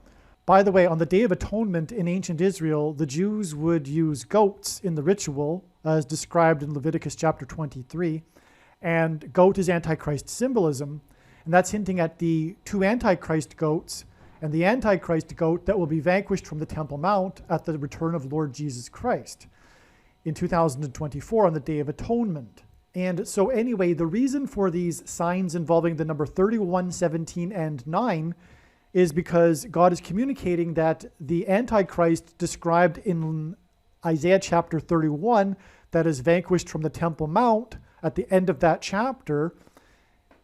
By the way, on the Day of Atonement in ancient Israel, the Jews would use goats in the ritual, as described in Leviticus chapter 23. And goat is Antichrist symbolism. And that's hinting at the two Antichrist goats and the Antichrist goat that will be vanquished from the Temple Mount at the return of Lord Jesus Christ in 2024 on the Day of Atonement. And so anyway, the reason for these signs involving the number 31, 17, and 9 is because God is communicating that the Antichrist described in Isaiah chapter 31 that is vanquished from the Temple Mount at the end of that chapter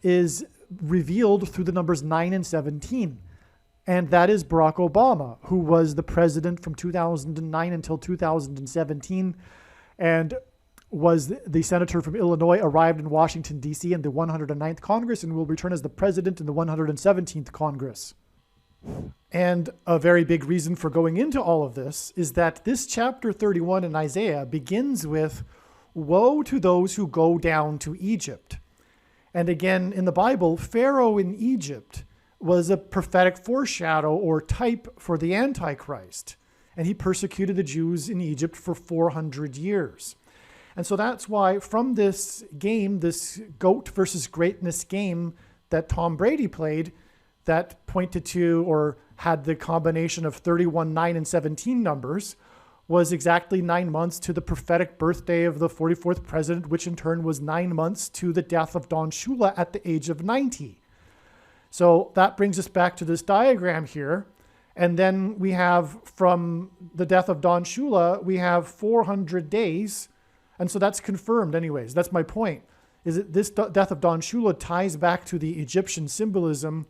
is revealed through the numbers 9 and 17. And that is Barack Obama, who was the president from 2009 until 2017 and was the senator from Illinois, arrived in Washington, D.C. in the 109th Congress and will return as the president in the 117th Congress. And a very big reason for going into all of this is that this chapter 31 in Isaiah begins with, "Woe to those who go down to Egypt." And again, in the Bible, Pharaoh in Egypt was a prophetic foreshadow or type for the Antichrist. And he persecuted the Jews in Egypt for 400 years. And so that's why from this game, this GOAT versus greatness game that Tom Brady played, that pointed to or had the combination of 31, 9, and 17 numbers, was exactly 9 months to the prophetic birthday of the 44th president, which in turn was 9 months to the death of Don Shula at the age of 90. So that brings us back to this diagram here. And then we have from the death of Don Shula, we have 400 days. And so that's confirmed anyways. That's my point, is that this death of Don Shula ties back to the Egyptian symbolism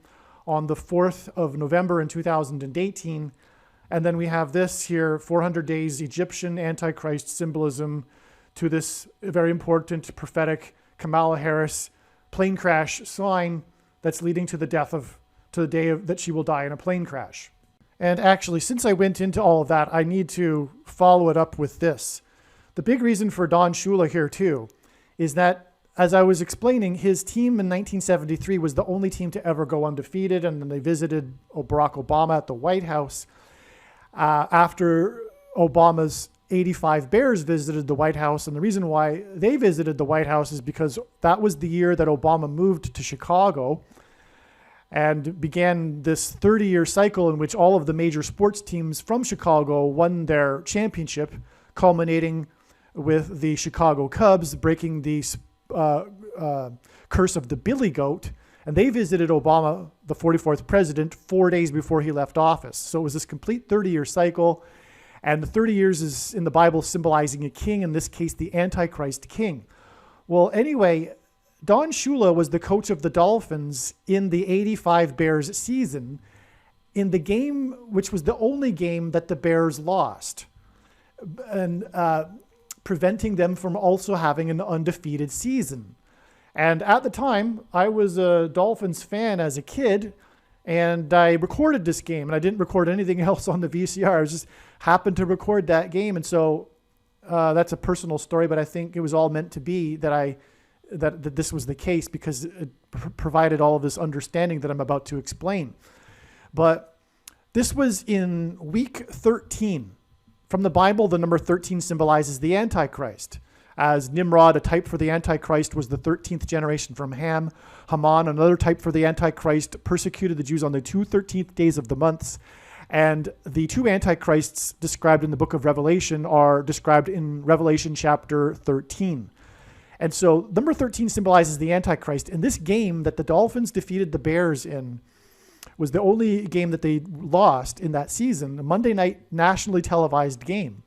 on the 4th of November in 2018. And then we have this here, 400 days Egyptian Antichrist symbolism to this very important prophetic Kamala Harris plane crash sign that's leading to the death of, to the day of, that she will die in a plane crash. And actually, since I went into all of that, I need to follow it up with this. The big reason for Don Shula here too is that, as I was explaining, his team in 1973 was the only team to ever go undefeated, and then they visited Barack Obama at the White House. After Obama's 85 Bears visited the White House, and the reason why they visited the White House is because that was the year that Obama moved to Chicago and began this 30-year cycle in which all of the major sports teams from Chicago won their championship, culminating with the Chicago Cubs breaking the curse of the Billy Goat. And they visited Obama, the 44th president, 4 days before he left office. So it was this complete 30-year cycle. And the 30 years is in the Bible symbolizing a king, in this case, the Antichrist king. Well, anyway, Don Shula was the coach of the Dolphins in the 85 Bears season, in the game, which was the only game that the Bears lost, and preventing them from also having an undefeated season. And at the time, I was a Dolphins fan as a kid, and I recorded this game, and I didn't record anything else on the VCR. I just happened to record that game. And so that's a personal story, but I think it was all meant to be that that this was the case, because it provided all of this understanding that I'm about to explain. But this was in week 13. From the Bible, the number 13 symbolizes the Antichrist. As Nimrod, a type for the Antichrist, was the 13th generation from Ham. Haman, another type for the Antichrist, persecuted the Jews on the 13th days of the months. And the two Antichrists described in the book of Revelation are described in Revelation chapter 13. And so number 13 symbolizes the Antichrist. And this game that the Dolphins defeated the Bears in was the only game that they lost in that season, a Monday night nationally televised game.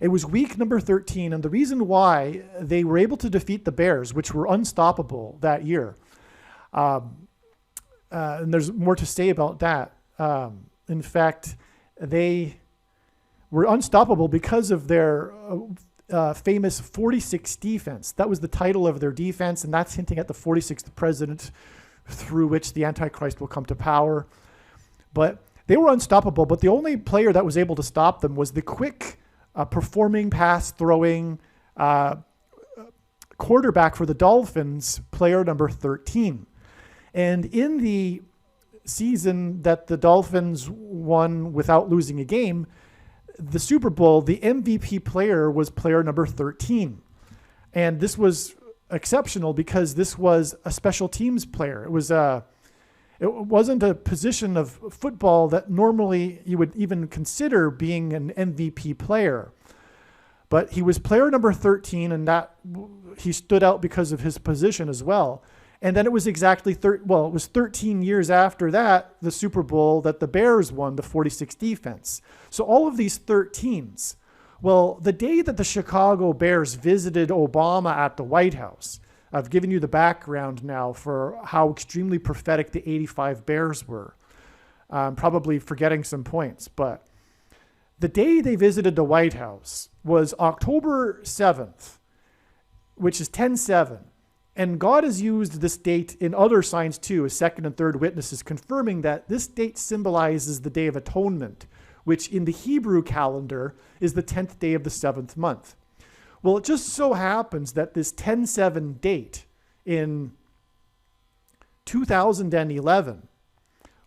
It was week number 13, and the reason why they were able to defeat the Bears, which were unstoppable that year, and there's more to say about that. In fact, they were unstoppable because of their famous 46 defense. That was the title of their defense, and that's hinting at the 46th president through which the Antichrist will come to power. But they were unstoppable, but the only player that was able to stop them was the quick performing, pass-throwing quarterback for the Dolphins, player number 13. And in the season that the Dolphins won without losing a game, the Super Bowl, the MVP player was player number 13. And this was exceptional because this was a special teams player. It wasn't a position of football that normally you would even consider being an MVP player. But he was player number 13, and that he stood out because of his position as well. And then it was exactly 13 years after that, the Super Bowl, that the Bears won the 46 defense. So all of these 13s. Well, the day that the Chicago Bears visited Obama at the White House, I've given you the background now for how extremely prophetic the 85 Bears were. I'm probably forgetting some points, but the day they visited the White House was October 7th, which is 10/7. And God has used this date in other signs too, as second and third witnesses, confirming that this date symbolizes the Day of Atonement, which in the Hebrew calendar is the 10th day of the 7th month. Well, it just so happens that this 10/7 date in 2011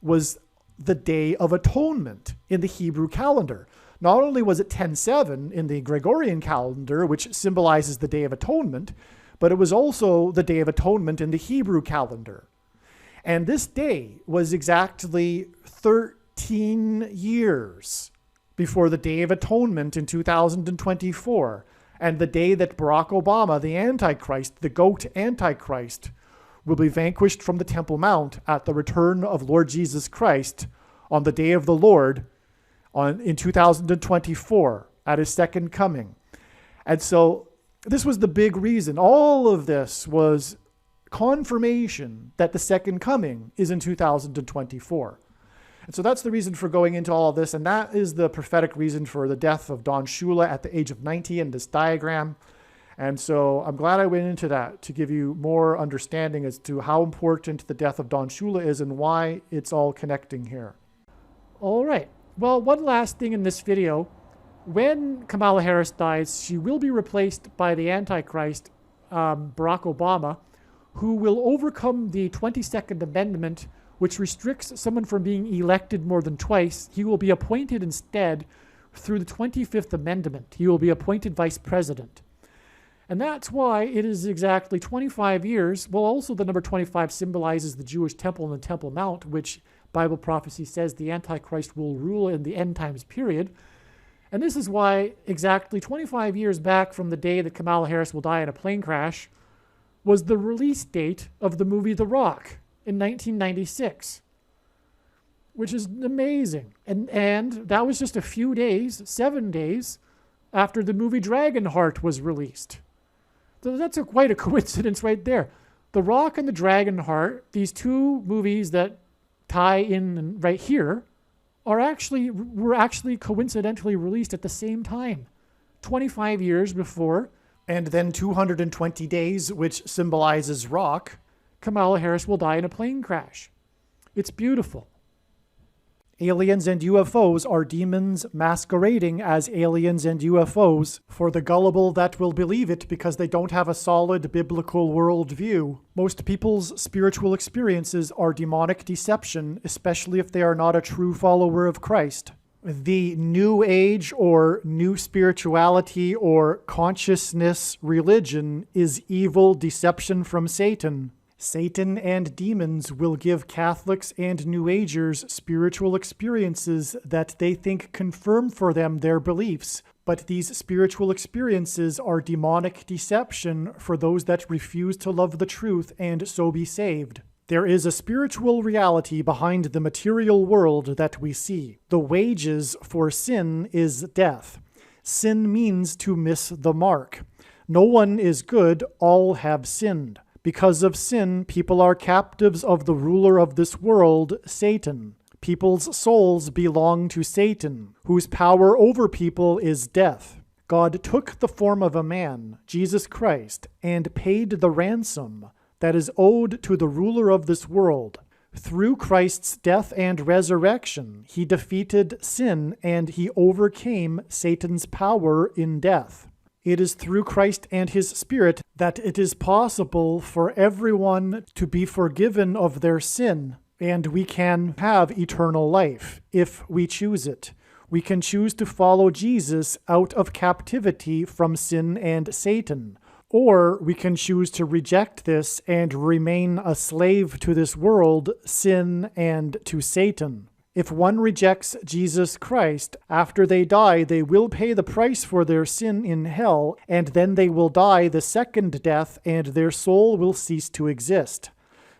was the Day of Atonement in the Hebrew calendar. Not only was it 10/7 in the Gregorian calendar, which symbolizes the Day of Atonement, but it was also the Day of Atonement in the Hebrew calendar. And this day was exactly 13 years before the Day of Atonement in 2024, and the day that Barack Obama, the Antichrist, the GOAT Antichrist, will be vanquished from the Temple Mount at the return of Lord Jesus Christ on the day of the Lord in 2024 at his second coming. And so this was the big reason. All of this was confirmation that the second coming is in 2024. And so that's the reason for going into all of this. And that is the prophetic reason for the death of Don Shula at the age of 90 in this diagram. And so I'm glad I went into that to give you more understanding as to how important the death of Don Shula is and why it's all connecting here. All right. Well, one last thing in this video. When Kamala Harris dies, she will be replaced by the Antichrist, Barack Obama, who will overcome the 22nd Amendment, which restricts someone from being elected more than twice. He will be appointed instead through the 25th Amendment. He will be appointed vice president. And that's why it is exactly 25 years. Well, also the number 25 symbolizes the Jewish temple and the Temple Mount, which Bible prophecy says the Antichrist will rule in the end times period. And this is why exactly 25 years back from the day that Kamala Harris will die in a plane crash was the release date of the movie The Rock in 1996, which is amazing. And that was just a few days, 7 days, after the movie Dragonheart was released. So that's quite a coincidence right there. The Rock and the Dragonheart, these two movies that tie in right here, were actually coincidentally released at the same time, 25 years before. And then 220 days, which symbolizes Rock, Kamala Harris will die in a plane crash. It's beautiful. Aliens and UFOs are demons masquerading as aliens and UFOs for the gullible that will believe it because they don't have a solid biblical worldview. Most people's spiritual experiences are demonic deception, especially if they are not a true follower of Christ. The New Age or New Spirituality or Consciousness religion is evil deception from Satan. Satan and demons will give Catholics and New Agers spiritual experiences that they think confirm for them their beliefs, but these spiritual experiences are demonic deception for those that refuse to love the truth and so be saved. There is a spiritual reality behind the material world that we see. The wages for sin is death. Sin means to miss the mark. No one is good, all have sinned. Because of sin, people are captives of the ruler of this world, Satan. People's souls belong to Satan, whose power over people is death. God took the form of a man, Jesus Christ, and paid the ransom that is owed to the ruler of this world. Through Christ's death and resurrection, he defeated sin and he overcame Satan's power in death. It is through Christ and his Spirit that it is possible for everyone to be forgiven of their sin and we can have eternal life if we choose it. We can choose to follow Jesus out of captivity from sin and Satan, or we can choose to reject this and remain a slave to this world, sin, and to Satan. If one rejects Jesus Christ, after they die, they will pay the price for their sin in hell, and then they will die the second death, and their soul will cease to exist.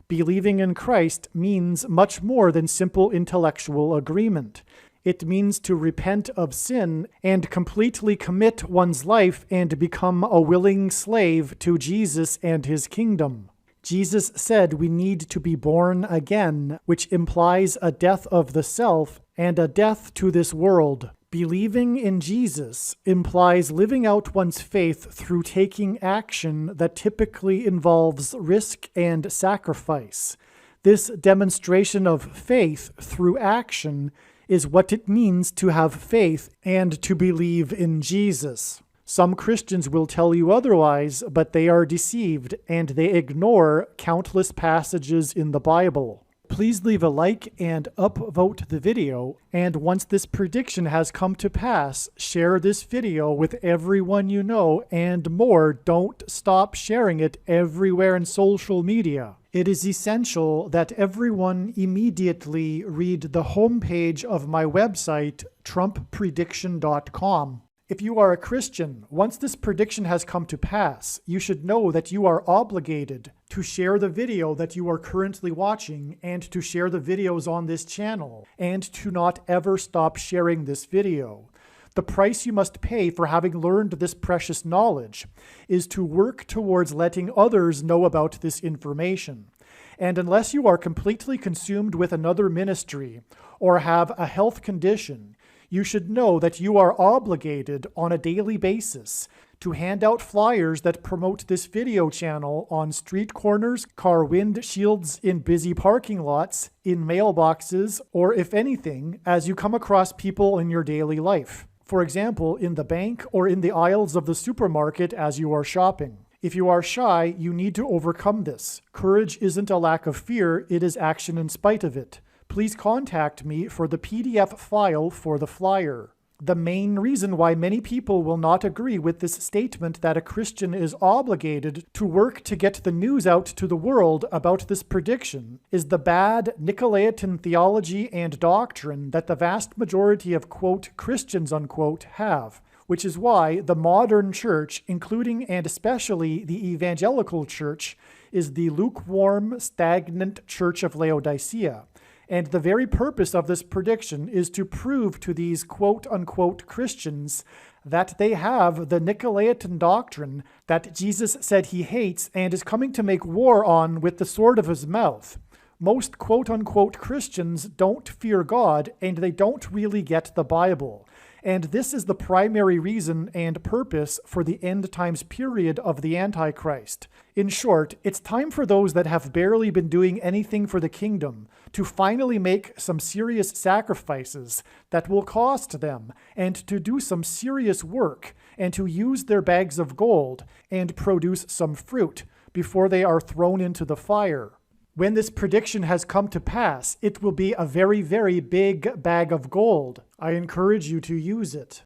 Believing in Christ means much more than simple intellectual agreement. It means to repent of sin and completely commit one's life and become a willing slave to Jesus and his kingdom. Jesus said we need to be born again, which implies a death of the self and a death to this world. Believing in Jesus implies living out one's faith through taking action that typically involves risk and sacrifice. This demonstration of faith through action is what it means to have faith and to believe in Jesus. Some Christians will tell you otherwise, but they are deceived and they ignore countless passages in the Bible. Please leave a like and upvote the video, and once this prediction has come to pass, share this video with everyone you know, and more, don't stop sharing it everywhere in social media. It is essential that everyone immediately read the homepage of my website, TrumpPrediction.com. If you are a Christian, once this prediction has come to pass, you should know that you are obligated to share the video that you are currently watching and to share the videos on this channel, and to not ever stop sharing this video. The price you must pay for having learned this precious knowledge is to work towards letting others know about this information. And unless you are completely consumed with another ministry or have a health condition, you should know that you are obligated on a daily basis to hand out flyers that promote this video channel on street corners, car windshields, in busy parking lots, in mailboxes, or if anything, as you come across people in your daily life. For example, in the bank or in the aisles of the supermarket as you are shopping. If you are shy, you need to overcome this. Courage isn't a lack of fear, it is action in spite of it. Please contact me for the PDF file for the flyer. The main reason why many people will not agree with this statement that a Christian is obligated to work to get the news out to the world about this prediction is the bad Nicolaitan theology and doctrine that the vast majority of, quote, Christians, unquote, have, which is why the modern church, including and especially the evangelical church, is the lukewarm, stagnant church of Laodicea. And the very purpose of this prediction is to prove to these quote-unquote Christians that they have the Nicolaitan doctrine that Jesus said he hates and is coming to make war on with the sword of his mouth. Most quote-unquote Christians don't fear God, and they don't really get the Bible. And this is the primary reason and purpose for the end times period of the Antichrist. In short, it's time for those that have barely been doing anything for the kingdom to finally make some serious sacrifices that will cost them, and to do some serious work, and to use their bags of gold and produce some fruit before they are thrown into the fire. When this prediction has come to pass, it will be a very, very big bag of gold. I encourage you to use it.